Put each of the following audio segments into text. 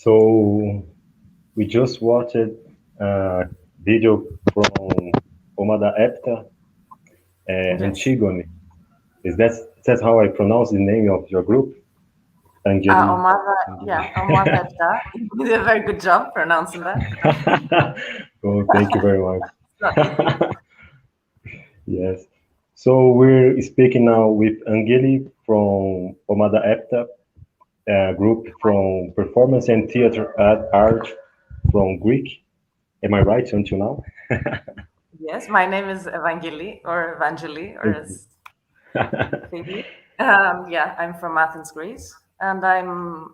So we just watched a video from Omada7, Antigona. That's how I pronounce the name of your group? Omada7. You did a very good job pronouncing that. Oh, thank you very much. Not easy. Yes. So we're speaking now with Angeli from Omada7, group from performance and theater art from Greek. Am I right until now? Yes, my name is Evangeli or as Phoebe. Yeah, I'm from Athens, Greece, and I'm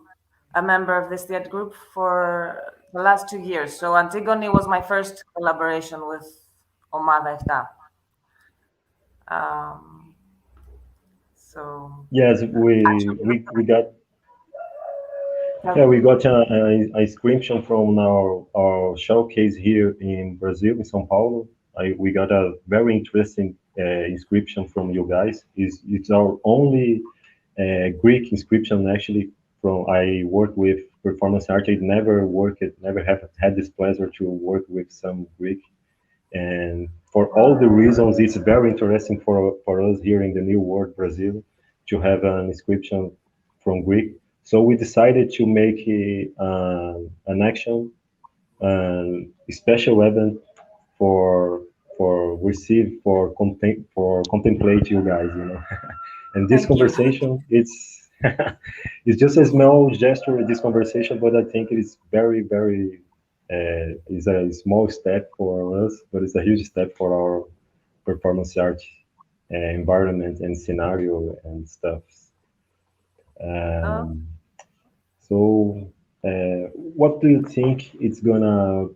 a member of this theater group for the last 2 years. So Antigone was my first collaboration with Omada7. So Yes, we got we got a inscription from our showcase here in Brazil, in São Paulo. We got a very interesting inscription from you guys. It's our only Greek inscription actually. From I work with performance art. I never have had this pleasure to work with some Greek, and for all the reasons, it's very interesting for us here in the New World Brazil to have an inscription from Greek. So we decided to make an action, a special event for contemplate you guys, you know. And this Thank you. conversation, it's it's just a small gesture, this conversation, but I think it is very is a small step for us, but it's a huge step for our performance art environment and scenario and stuff. Um, so, what do you think it's gonna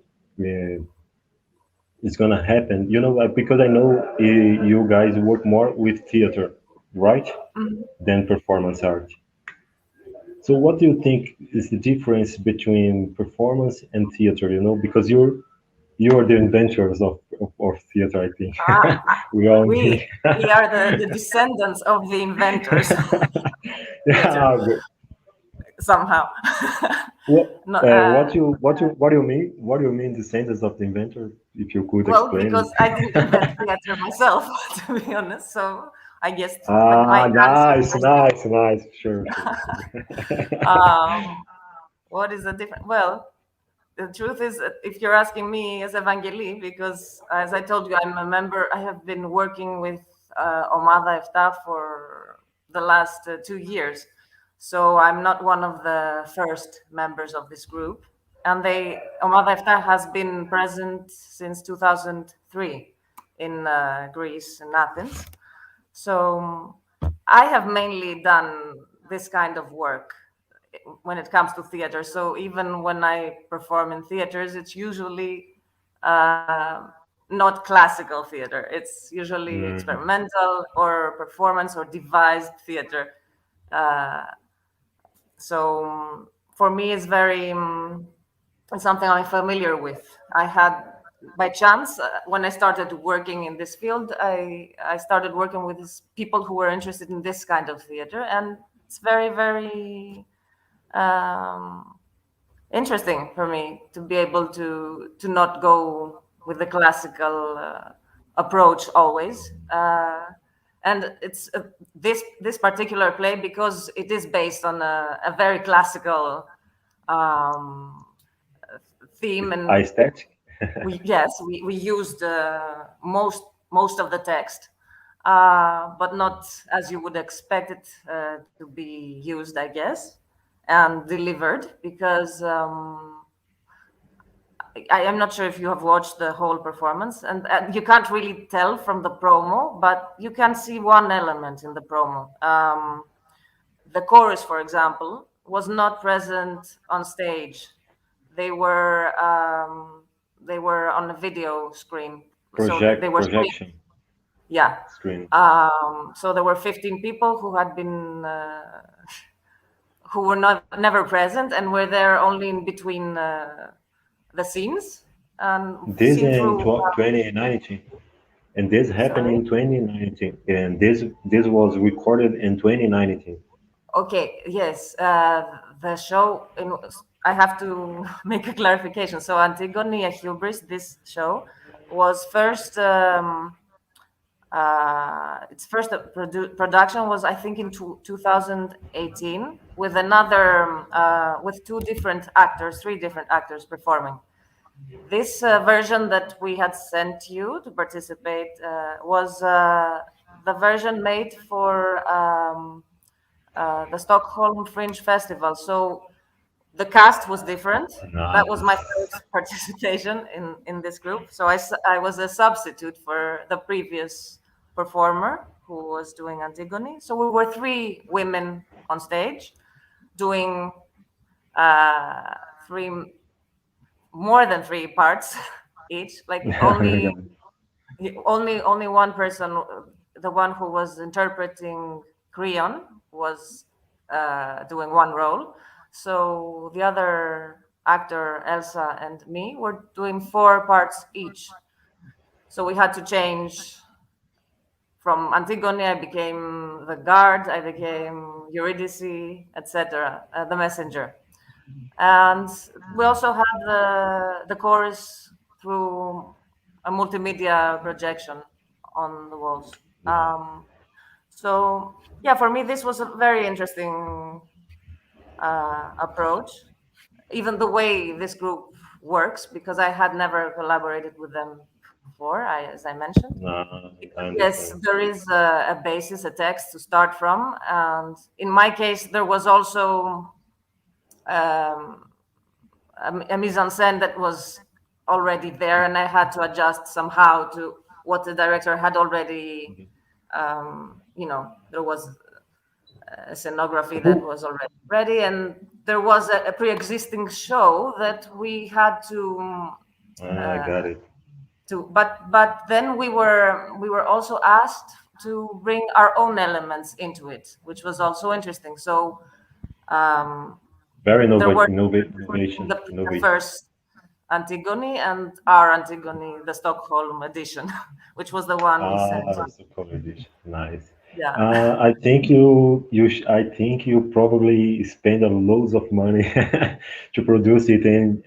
happen? You know, because I know you guys work more with theater, right, than performance art. So, what do you think is the difference between performance and theater? You know, because you're the inventors of theater, I think. we all we are the descendants of the inventors. Yeah, good. Somehow. What do you mean? What do you mean the sentence of the inventor? If you could explain because it. I didn't invent theater myself, to be honest. So I guess my Nice. Sure. what is the difference? Well, the truth is, that if you're asking me as Evangeli, because as I told you, I'm a member. I have been working with Omada7 for the last 2 years. So I'm not one of the first members of this group. And Omada7 has been present since 2003 in Greece, in Athens. So I have mainly done this kind of work when it comes to theater. So even when I perform in theaters, it's usually not classical theater. It's usually experimental or performance or devised theater. So for me, it's it's something I'm familiar with. I had, by chance, when I started working in this field, I started working with people who were interested in this kind of theater, and it's very interesting for me to be able to not go with the classical approach always. And it's this particular play, because it is based on a very classical theme, and Aesthetic. we used most of the text, but not as you would expect it to be used, I guess, and delivered, because I am not sure if you have watched the whole performance, and you can't really tell from the promo, but you can see one element in the promo. The chorus, for example, was not present on stage. They were on a video screen, so they were projection. Yeah. Screen. So there were 15 people who had been who were never present and were there only in between the scenes. This in 2019, and this happened in 2019, and this was recorded in 2019. Okay. Yes. The show. I have to make a clarification. So Antigona Hibris, this show, was first. Its first production was, I think, in 2018 with with three different actors performing. This version that we had sent you to participate was the version made for the Stockholm Fringe Festival. So the cast was different. Nice. That was my first participation in this group. So I was a substitute for the previous performer who was doing Antigone. So we were three women on stage doing more than three parts each. Like only one person, the one who was interpreting Creon, was doing one role. So the other actor, Elsa, and me were doing 4 parts each. So we had to change. From Antigone, I became the guard, I became Eurydice, etc., the messenger. And we also had the chorus through a multimedia projection on the walls. So, yeah, for me, this was a very interesting approach. Even the way this group works, because I had never collaborated with them before, as I mentioned. Yes, there is a basis, a text to start from. And in my case, there was also a mise-en-scène that was already there, and I had to adjust somehow to what the director had already, there was a scenography that was already ready, and there was a pre-existing show that we had to got it. But then we were also asked to bring our own elements into it, which was also interesting. So very innovation. The first Antigone and our Antigone, the Stockholm edition, which was the one we sent. Stockholm edition, nice. Yeah. I think I think you probably spend a loads of money to produce it, and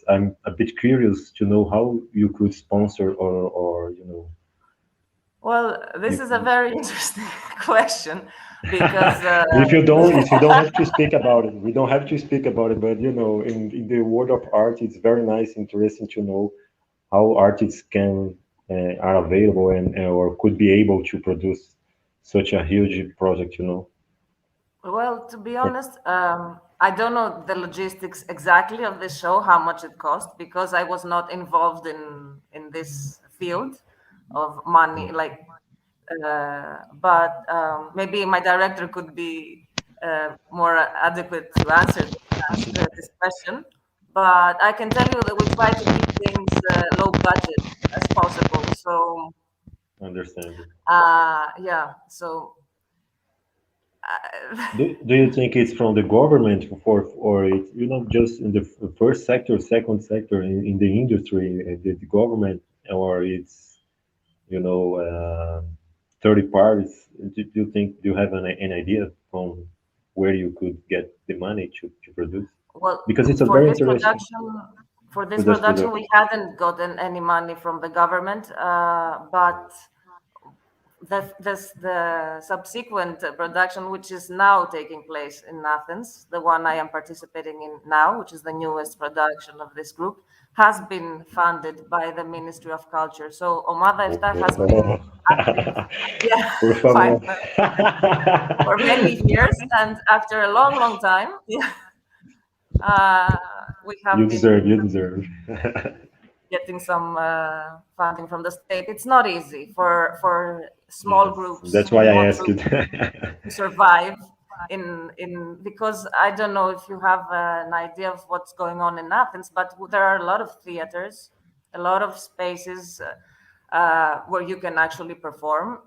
I'm a bit curious to know how you could sponsor or Well, this is a very interesting question because if you don't have to speak about it, we don't have to speak about it. But in the world of art, it's very nice, interesting to know how artists are available and or could be able to produce such a huge project. Well, to be honest, I don't know the logistics exactly of this show, how much it cost, because I was not involved in this field of money. But maybe my director could be more adequate to answer this question. But I can tell you that we try to keep things low budget as possible. So, understand. Yeah. So. Do you think it's from the government or it's just in the first sector, second sector in the industry, the government, or it's third parties? Do you have an idea from where you could get the money to produce? Well, because it's a very interesting. For this production, we hadn't gotten any money from the government, but the subsequent production, which is now taking place in Athens, the one I am participating in now, which is the newest production of this group, has been funded by the Ministry of Culture. So Omada7 has been for many years, and after a long time, we have You deserve. You been deserve. getting some funding from the state. It's not easy for small Yes, groups, that's why I small asked troops it. to survive in because I don't know if you have an idea of what's going on in Athens, but there are a lot of theaters, a lot of spaces where you can actually perform.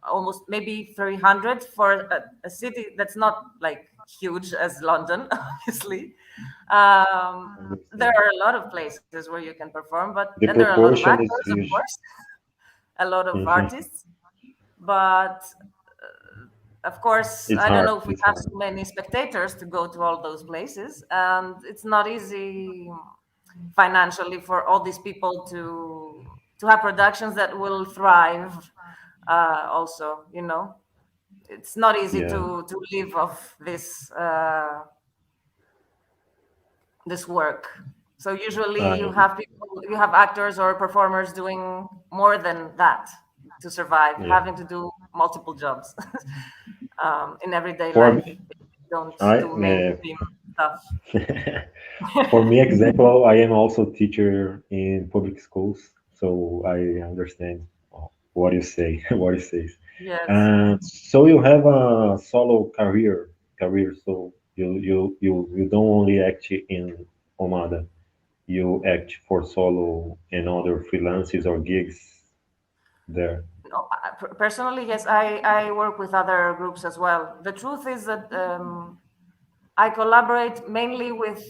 Almost maybe 300 for a city that's not like huge as London, obviously. There Understand. are a lot of places where you can perform, but The and there are a lot of proportion is actors, of huge. course, a lot of Mhm. artists, but of course, It's I don't hard. know if we It's have hard. so many spectators to go to all those places, and it's not easy financially for all these people to have productions that will thrive. Also, it's not easy Yeah. to live off this work. So usually I you have actors or performers doing more than that to survive, yeah. having to do multiple jobs in everyday For life. me, Don't I do mainstream stuff. for me, example, I am also teacher in public schools, so I understand what you say. What you say. Yes. So you have a solo career. So you don't only act in Omada. You act for solo and other freelances or gigs there. No, personally, yes, I work with other groups as well. The truth is that I collaborate mainly with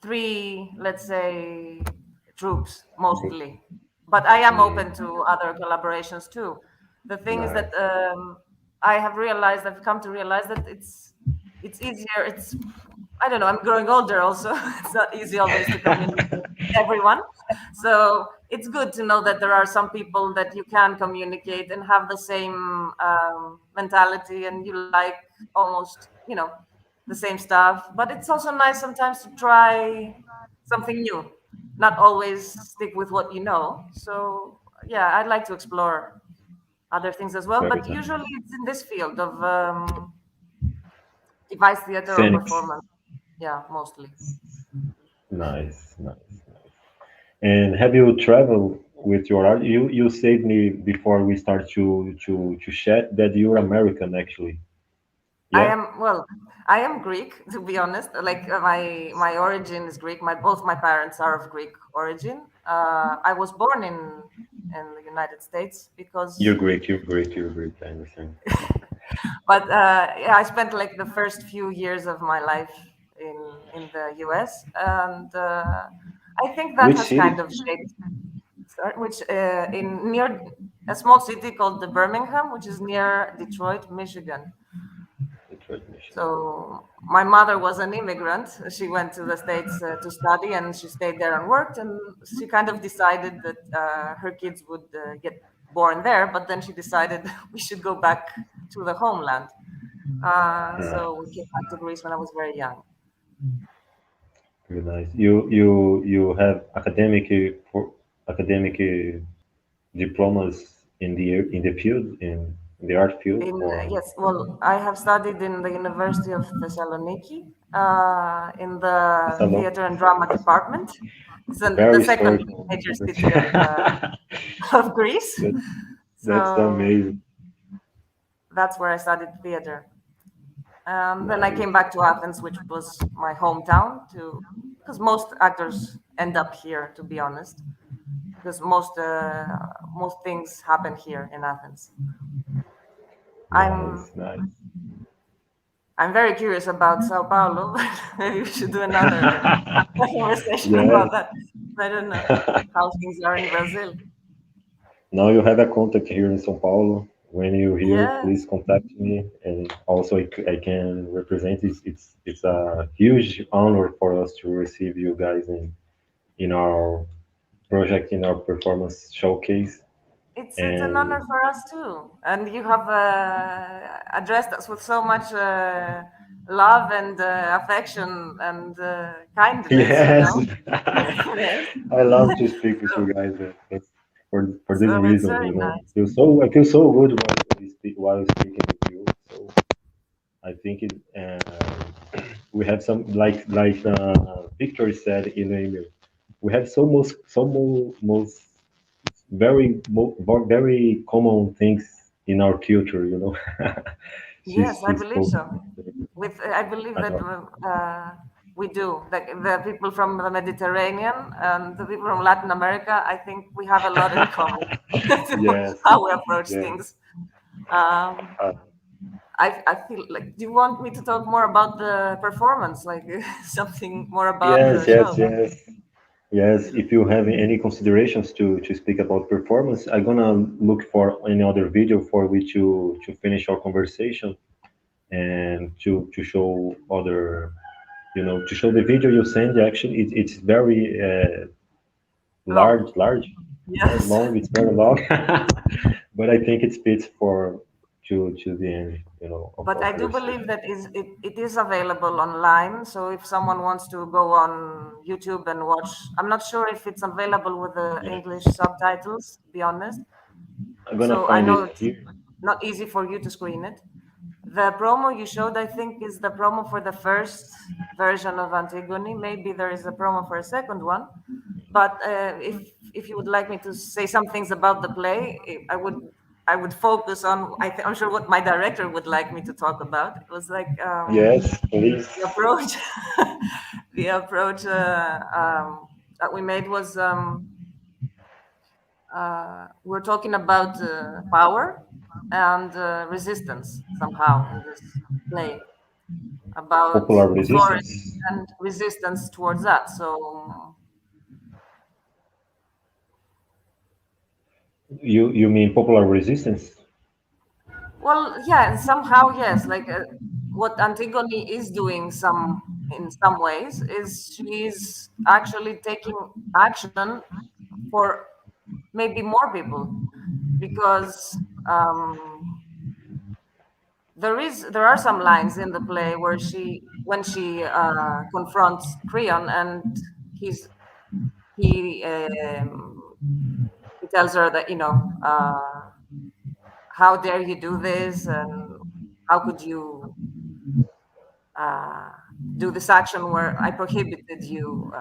three, let's say, troops mostly, but I am open Mm, to other collaborations too. The thing is that nice. I've come to realize that it's easier. It's I don't know. I'm growing older also. It's not easy always to communicate with everyone. So it's good to know that there are some people that you can communicate and have the same mentality, and you like almost, the same stuff. But it's also nice sometimes to try something new, not always stick with what you know. So yeah, I'd like to explore other things as well. Very But nice. usually it's in this field of device theater or Scenics. performance. Yeah, mostly. Nice, nice. And have you traveled with your art? You said me before we start to chat that you're American actually. I Yeah? am well. I am Greek, to be honest. Like my origin is Greek. Both my parents are of Greek origin. I was born in the United States You're because, Greek, you're Greek, you're Greek, I understand. but yeah, I spent like the first few years of my life in the U.S. and I think that Which has kind city? of shaped. Which in near a small city called the Birmingham, which is near Detroit, Michigan. Detroit, Michigan. So my mother was an immigrant. She went to the States to study and she stayed there and worked. And she kind of decided that her kids would get born there. But then she decided we should go back to the homeland. Ah, So we came back to Greece when I was very young. very nice. You have academic diplomas in the field in the art field or Yes, well, I have studied in the University of Thessaloniki in it's the a lot. theater and drama department. It's the Very second historical. major city of of Greece. That, that's So amazing. that's where I studied theater. Then I Nice. came back to Athens, which was my hometown, to because most actors end up here, to be honest, because most things happen here in Athens. I'm Nice, nice. I'm very curious about Sao Paulo, but maybe we should do another conversation Yes. about that. I don't know how things are in Brazil. Now you have a contact here in São Paulo. When you're here, Yes, please contact me. And also, I can represent. It's a huge honor for us to receive you guys in our project, in our performance showcase. it's an And honor for us too, and you have addressed us with so much love and affection and kindness. yes, Yes. I love to speak with So, you guys. That's for this so it's reason, very nice. I feel so good while speaking with you. So I think we have some like Victor said in the email. We have most very common things in our culture, you know. Yes, I She's believe spoke. so. I believe that we do. The people from the Mediterranean and the people from Latin America, I think we have a lot in common. Yes, How we approach yes. things. Um, Uh, I feel like, do you want me to talk more about the performance, like something more about yes, the yes, show? yes. Yes, if you have any considerations to speak about performance, I'm gonna look for another video for which to finish our conversation and to show other, you know, to show the video you send. Actually, it's very Long. large, yes, Yes. long. It's very long, but I think it fits for to the end, you know, of But our I do believe conversation. that it is available online. So if someone wants to go on YouTube and watch, I'm not sure if it's available with the Yeah, English subtitles, to be honest. I'm gonna So I find know it it's here. not easy for you to screen it. The promo you showed, I think, is the promo for the first version of Antigone. Maybe there is a promo for a second one. But if you would like me to say some things about the play, I would focus on. I'm sure what my director would like me to talk about. It was like Yes, please. the approach. The approach that we made was we're talking about power and resistance somehow in this play, about Popular authority resistance. and resistance towards that. So You mean popular resistance? well, yeah, and somehow yes, like what Antigone is doing in some ways is she's actually taking action for maybe more people, because there are some lines in the play where when she confronts Creon, and he's he he tells her that, how dare you do this, and how could you uh, do this action where I prohibited you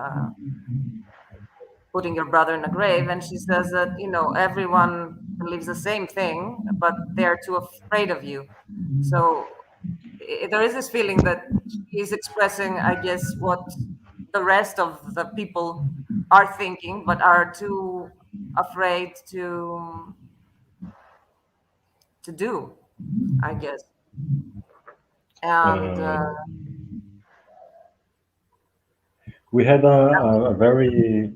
putting your brother in a grave. And she says that, everyone believes the same thing, but they're too afraid of you. So there is this feeling that he's expressing, I guess, what the rest of the people are thinking, but are too afraid to do, I guess. And Uh, we had a very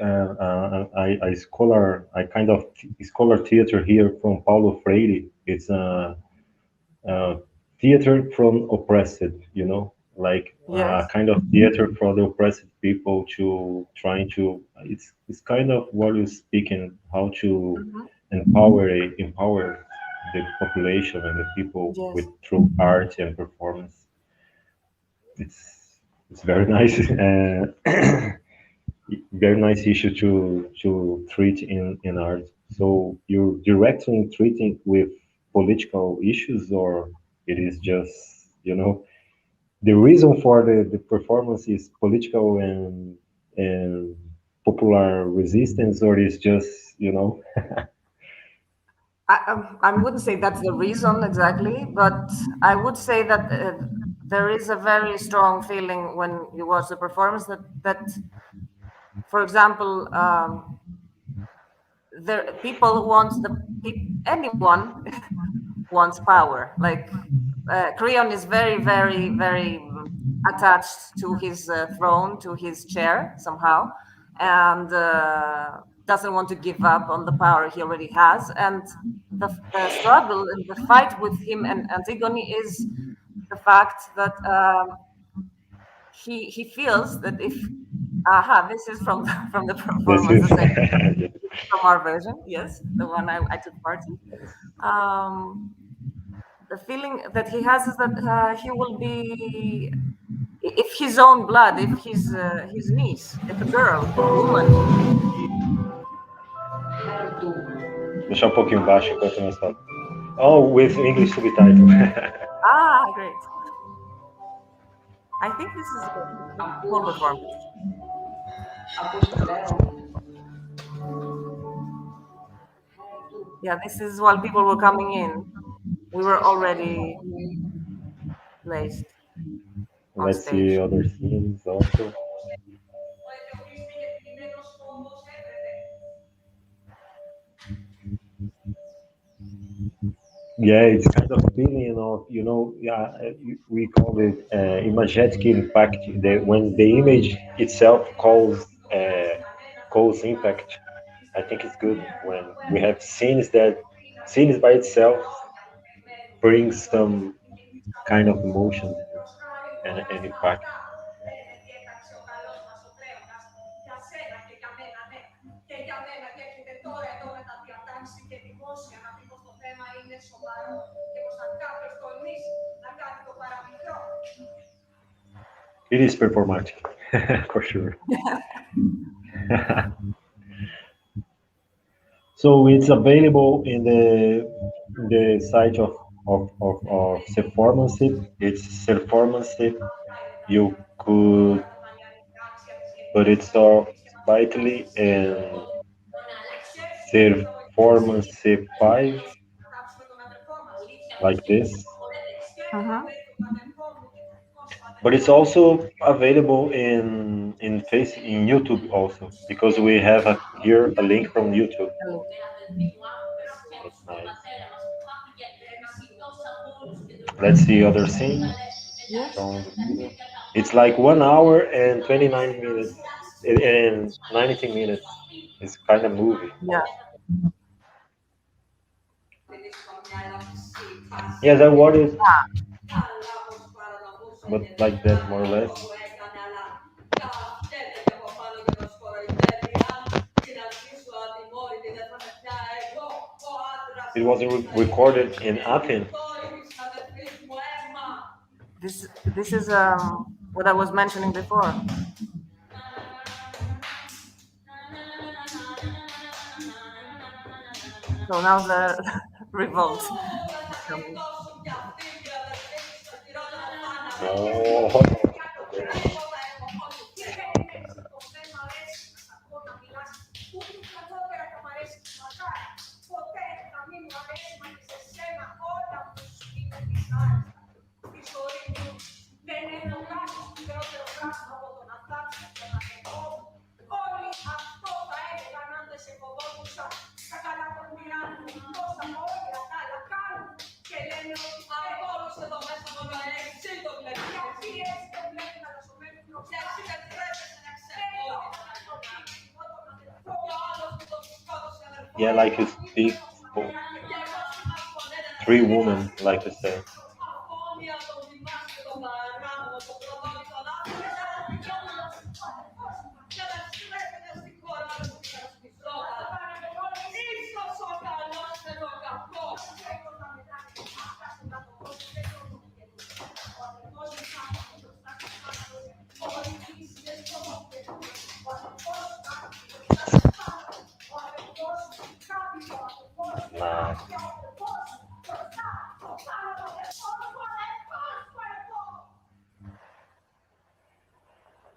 a scholar, a kind of scholar theater here from Paulo Freire. It's a theater from oppressed, you know, like a yes, kind of theater for the oppressed people to trying to. It's kind of what you're speaking, how to hmm, empower the population and the people with yes, through art and performance. It's very nice. Very nice issue to treat in art. So you're directly treating with political issues, or it is just, you know, the reason for the performance is political and popular resistance, or is just, you know. I wouldn't say that's the reason exactly, but I would say that there is a very strong feeling when you watch the performance that for example, there people want anyone wants power. Like Creon is very, very, very attached to his throne, to his chair somehow, and doesn't want to give up on the power he already has. And the struggle and the fight with him and Antigone is the fact that he feels that if this is from from the This performance, is the second from our version, yes, the one I took part in. The feeling that he has is that he will be, if his own blood, if his niece, if a girl, a woman. deixar um pouquinho baixo enquanto nós falamos. Oh, with English subtitle. Ah, great. I think this is full performance. Yeah, this is while people were coming in. We were already placed on Let's stage. see other scenes also. Yeah, it's kind of feeling of, yeah, we call it imagetic impact. When the image itself calls impact, I think it's good when we have scenes by itself brings some kind of emotion and impact. It is performatic, for sure. So it's available in the site of performanship. It's performanship. You could put it so slightly in performanship 5, like this. Mm-hmm. But it's also available in YouTube also, because we have here a link from YouTube. That's nice. Let's see other scene Yes. from the video. It's like 1 hour and 29 minutes and 90 minutes. It's kind of movie Yeah. also. Yes, I watched it, but like that more or less. It was recorded in Athens. This is what I was mentioning before. So now the revolt is coming. Oh, yeah, like you speak for 3 women, like you say. Nice.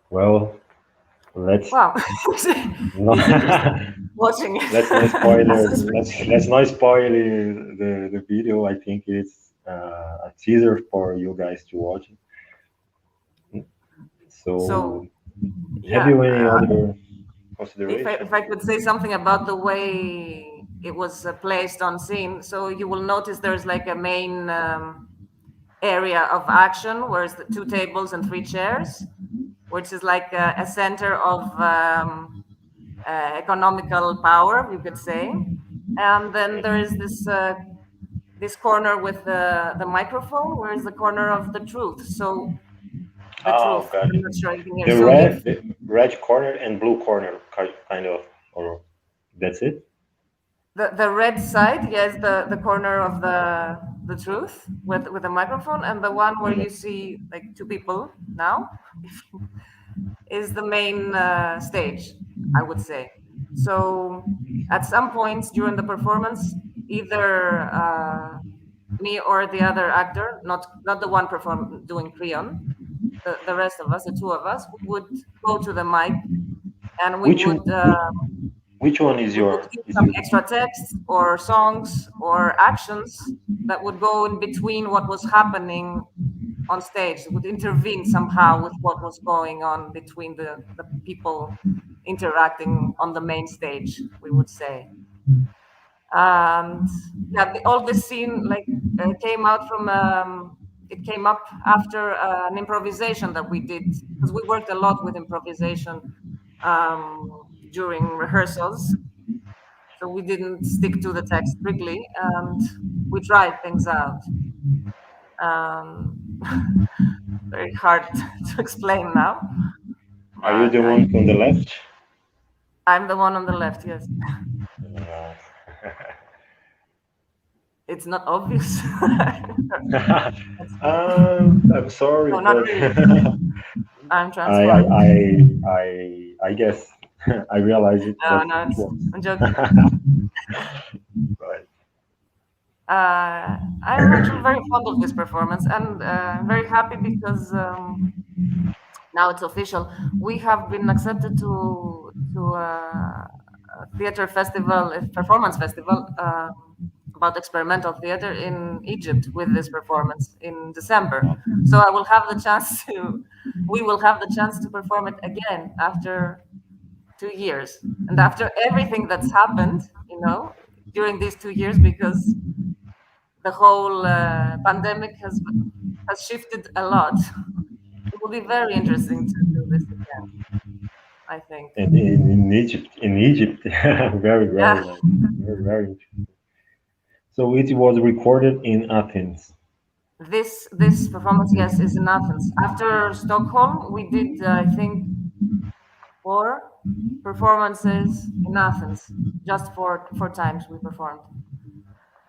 Well, let's Wow. no, Watching it. let's not spoiler. Let's not spoil the video. I think it's a teaser for you guys to watch it. So So, have yeah, you any other if consideration? I could say something about the way it was placed on scene, so you will notice there's like a main area of action, where it's the 2 tables and 3 chairs, which is like a center of economical power, you could say. And then there is this corner with the microphone, where is the corner of the truth. So the Oh, truth. got I'm it. not sure you can hear. The So if red corner and blue corner, kind of, or that's it. the red side, yes, the corner of the truth with the microphone, and the one where you see like 2 people now is the main stage, I would say. So at some points during the performance, either me or the other actor, not the one doing Creon, the rest of us, the two of us, we would go to the mic and we which one is would your? give some extra text or songs or actions that would go in between what was happening on stage. It would intervene somehow with what was going on between the people interacting on the main stage, we would say. And yeah, all this scene came out from it came up after an improvisation that we did, because we worked a lot with improvisation during rehearsals. So we didn't stick to the text strictly, and we tried things out. Very hard to explain now. Are you the one from the left? I'm the one on the left, yes. It's not obvious. I'm sorry. No, not really. I'm transformed. I guess I realize it. No, I'm joking. Right. I'm actually very fond of this performance and very happy because now it's official. We have been accepted to a theater festival, a performance festival about experimental theater in Egypt with this performance in December. So I will have the chance to, we will have the chance to perform it again after 2 years. And after everything that's happened, during these 2 years, because the whole pandemic has shifted a lot. It will be very interesting to do this again, I think. And in Egypt, very, very interesting. So it was recorded in Athens. This performance, yes, is in Athens. After Stockholm, we did, I think, 4 performances in Athens. Just 4 times we performed.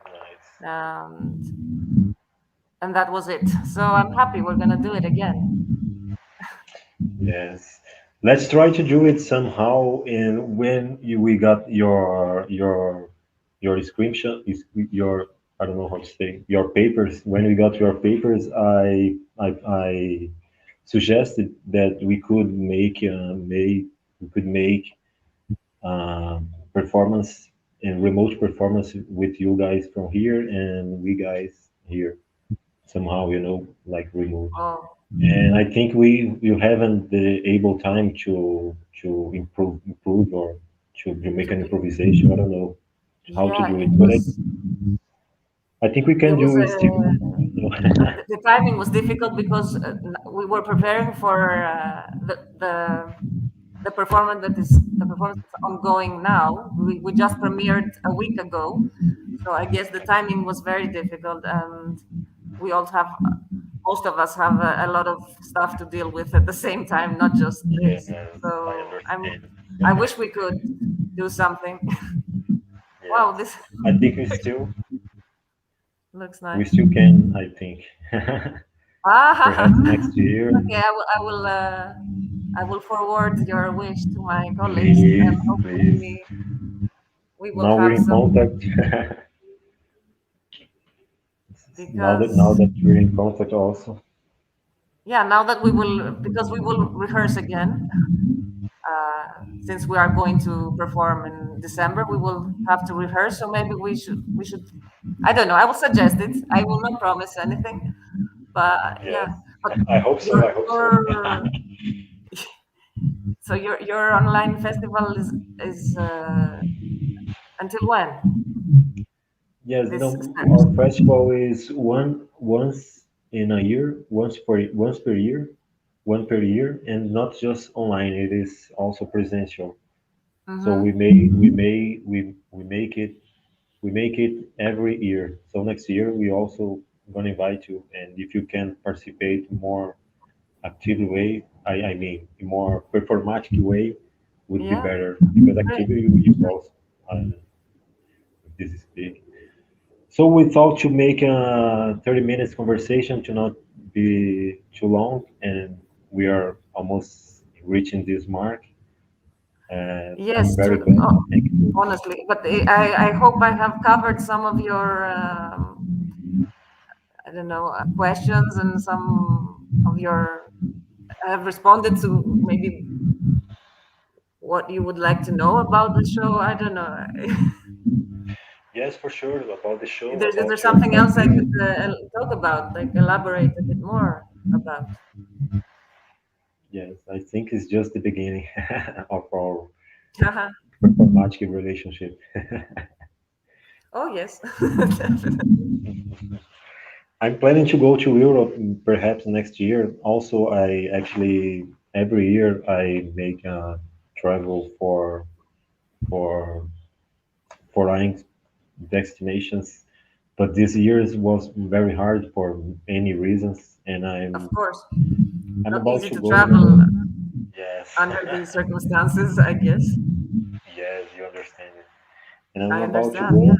Nice. And that was it. So I'm happy we're gonna do it again. Yes, let's try to do it somehow. And when we got your description, your, I don't know how to say, your papers. When we got your papers, I suggested that we could make performance and remote performance with you guys from here and we guys here somehow, like remote. Oh. And I think you haven't the able time to improve or to make an improvisation. I don't know how to do it, but I think we can do it still. The timing was difficult because we were preparing for the performance that's ongoing now. We just premiered a week ago, so I guess the timing was very difficult, and we all have. Most of us have a lot of stuff to deal with at the same time, not just this. So I wish we could do something. Yes. Wow, this. I think we still looks nice. We still can, I think. Perhaps next year. Okay, I will forward your wish to my colleagues, and hopefully we will now have we're in some. Contact. Now that we're in contact also. Yeah, now that because we will rehearse again. Since we are going to perform in December, we will have to rehearse. So maybe we should. I don't know. I will suggest it. I will not promise anything, but yeah. But I hope so. I hope so. So your online festival is until when? Yes, our festival is once in a year, once per year, one per year, and not just online. It is also presential. So we make it every year. So next year we also gonna invite you, and if you can participate more active way, I mean, in more performatic way, would be better because activity you also this is big. So we thought to make a 30 minutes conversation to not be too long, and we are almost reaching this mark. Yes, I'm very glad. Honestly, but I hope I have covered some of your I don't know questions and some of your have responded to maybe what you would like to know about the show. I don't know. Yes, for sure, about the show. Is About there your something else I idea. could talk about, like elaborate a bit more about? Yes, I think it's just the beginning of our performative relationship. Oh, yes. Definitely. I'm planning to go to Europe perhaps next year. Also, I actually every year I make a travel for foreign destinations, but this year was very hard for many reasons, and Of course, I'm not about easy to to go. travel Yes, under these circumstances, I guess. yes, you understand it. And I'm I about to understand, go. yeah.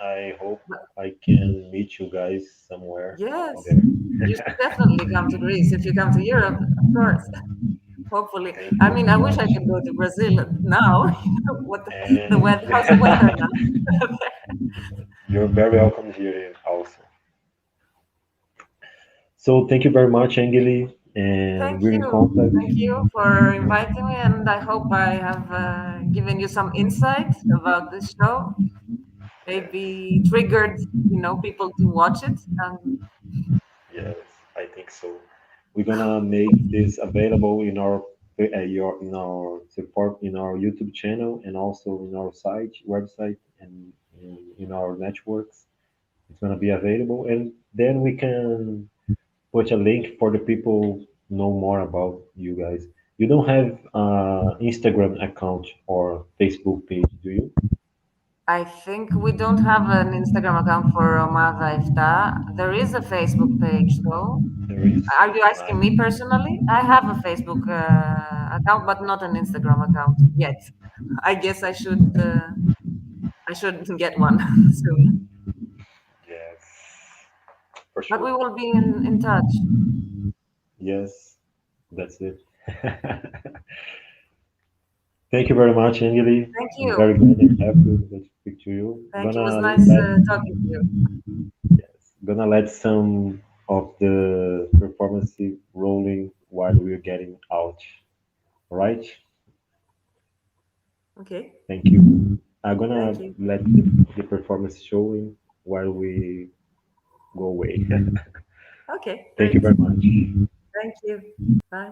I hope But I can meet you guys somewhere yes, there. you should definitely come to Greece if you come to Europe, of course. Hopefully. Thank I you mean, very I wish I much. could go to Brazil now. What the And weather? How's the weather now? you're very welcome here also. So thank you very much, Angeli, and Thank we're in you. contact. Thank you for inviting me, and I hope I have given you some insight about this show. Maybe triggered, people to watch it. Yes, I think so. We're gonna make this available in our in our support in our YouTube channel and also in our website, and in our networks. It's gonna be available, and then we can put a link for the people know more about you guys. You don't have Instagram account or Facebook page, do you? I think we don't have an Instagram account for Omada7. There is a Facebook page, though. There is. Are you asking me Nice. personally? I have a Facebook account, but not an Instagram account yet. I guess I should get one soon. Yes, for But sure. we will be in touch. Yes, that's it. Thank you very much, Angeli. Thank I'm you. very glad and happy to speak to you. Thank you. It was nice Let talking to you. gonna let some of the performance rolling while we're getting out. All right? Okay. Thank you. I'm gonna Thank you. let the performance showing while we go away. Okay. Thank you Great. very much. Thank you. Bye.